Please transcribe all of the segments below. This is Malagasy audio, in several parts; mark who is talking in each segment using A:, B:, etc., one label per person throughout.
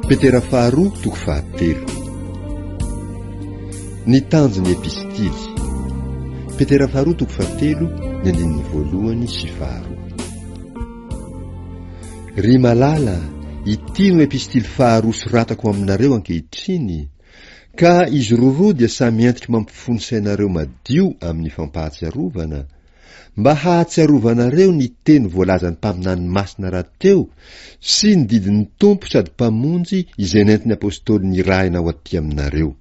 A: Petera faharoa toko fahatelo. Ny tanjony epistily. Petera faharoa toko fahatelo, ny andininy voalohany sy faharoa. Ry malala, ity no epistily faharoa soratako aminareo ankehitriny, ka izy roa dia samy entitra mampifony sainareo madio amin'ny fampahatsiarovana, mba hahatsiarovanareo ny teny voalazan'ny mpaminany masina rahateo sy ny didin'ny tompo sady mpamonjy izay nentin'ny apôstôly nirahina ao aty aminareo.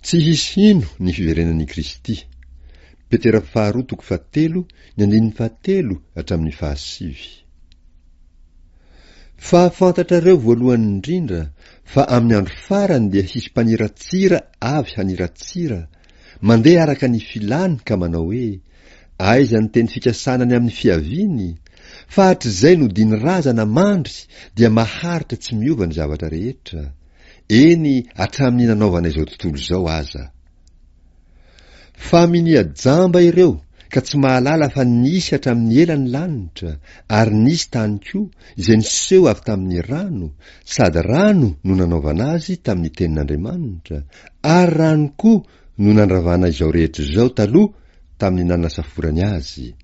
A: Tsy hisy ino ny fiverenan'i Kristy. Petera faharoa toko fahatelo, ny andininy fahatelo hatramin'ny fahasivy. Fa fantatrareo voalohany indrindra fa amin'ny andro farany dia hisy mpaniratsira avy haniratsira, mandeha araka ny filany ka manao hoe: aiza ny teny fikasanany amin'ny fiaviany? Fa hatr'izay no diny razana mandry dia maharitra tsy miova ny zavatra rehetra. Eny hatramin'ny nanaovana izao tontolo izao aza. Fa miniajamba ireo ka tsy mahalala fa nisy hatramin'ny elany lanitra, ary nisy tany koa izay niseho avy tamin'ny rano, sady rano no nanaovana azy tamin'ny tenin'Andriamanitra, ary rano koa no nandravana izao rehetra izao taloha tamin'ny nanasaforany azy.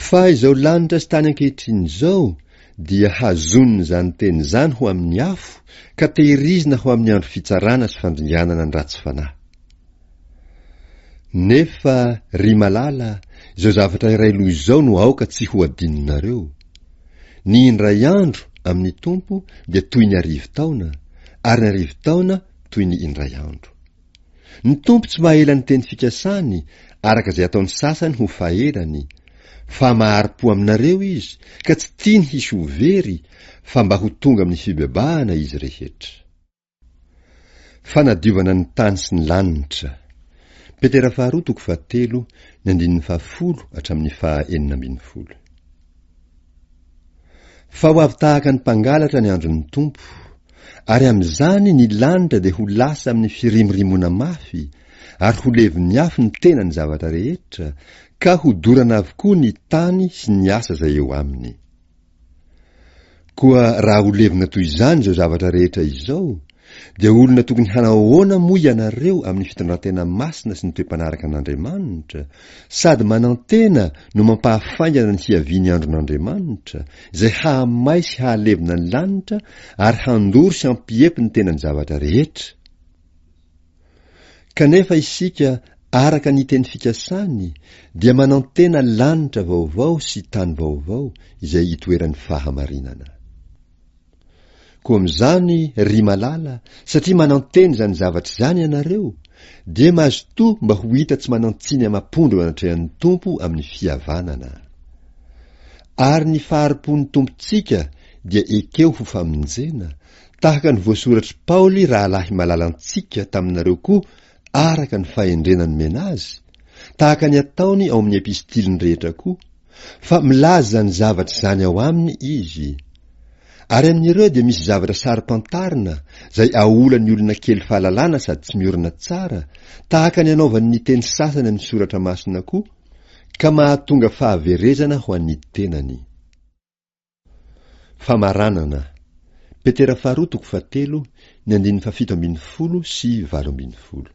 A: Fa izao lanitra sy tany ankehitriny izao dia hazoniny izany teny izany ho amin'ny afo, ka tehirizina ho amin'ny andro fitsarana sy fandringanana ny ratsy fanahy. Nefa ry malala, izao zavatra iray loha izao no aoka tsy ho adininareo. Ny indray andro amin'ny tompo dia toy ny arivo taona, ary ny arivo taona toy ny indray andro. Ny tompo tsy mahela ny teny fikasany, araka izay ataony sasany ho faherany, fa mahari-po aminareo izy, ka tsy tiany hisy ho very, fa mba ho tonga amin'ny fibebahana izy rehetra. Fanadiovana ny tany sy ny lanitra. Petera faharoa toko fahatelo, ny andininy fahafolo hatramin'ny fahaenina ambin'ny folo. Fa ho avy tahaka ny mpangalatra ny andron'ny tompo, ary amin'izany ny lanitra dia ho lasa amin'ny firimrimona mafy, ary ho leviny afo ny tena ny zavatra rehetra, ka ho dorana avokoa ny tany sy ny asa izay eo aminy. Koa raha ho levina toy izany izao zavatra rehetra izao, dia olona tokony hanao ahoana moa ianareo amin'ny fitondratena masina sy ny toe-panaraka an'Andriamanitra, sady manantena no mampahafaingana ny hiaviany andron'Andriamanitra, izay hahamay sy hahalevina ny lanitra, ary handoro sy hampiepy ny tenany zavatra rehetra. Kanefa isika, araka ny teny fikasany, dia manantena lanitra vaovao sy tany vaovao izay itoeran'ny fahamarinana. Koa amin'izany ry malala, satria mananteny izany zavatra izany ianareo, dia mazotoa mba ho hita tsy manantsiny amam-pondro anatrehan'ny tompo amin'ny fihavanana. Ary ny fahari-pon'ny tompontsika dia ekeo ho famonjena, tahaka ny voasoratry Paoly rahalahy malalantsika taminareo koa araka ny fahendrenany mena azy, tahaka ny ataony ao amin'ny epistiliny rehetra koa, fa milaza ny zavatra izany ao aminy izy. Ary amin'ireo dia misy zavatra sari-pantarina, izay aolan'ny olona kely fahalalana sady tsy miorina tsara, tahaka ny anaovan'ny ny teny sasany amin'ny soratra masina koa, ka mahatonga fahaverezana ho an'ny tenany. Famaranana. Petera faharoa toko fahatelo, ny andininy fafito ambin'ny folo sy valo ambin'ny folo.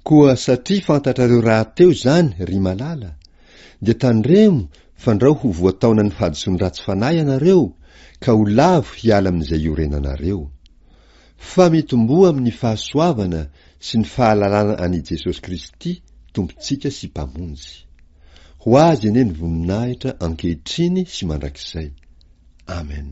A: Koa satria fantatrareo rahateo izany ry malala, dia tandremo fandrao ho voataona ny fahadiso ny ratsy fanahy ianareo, ka ho lavo hiala amin'izay iorenanareo. Fa mitomboa amin'ny fahasoavana sy ny fahalalana an'i Jesosy Kristy, tompontsika sy mpamonjy. Ho azy ene ny voninahitra ankehitriny sy mandrakizay. Amen.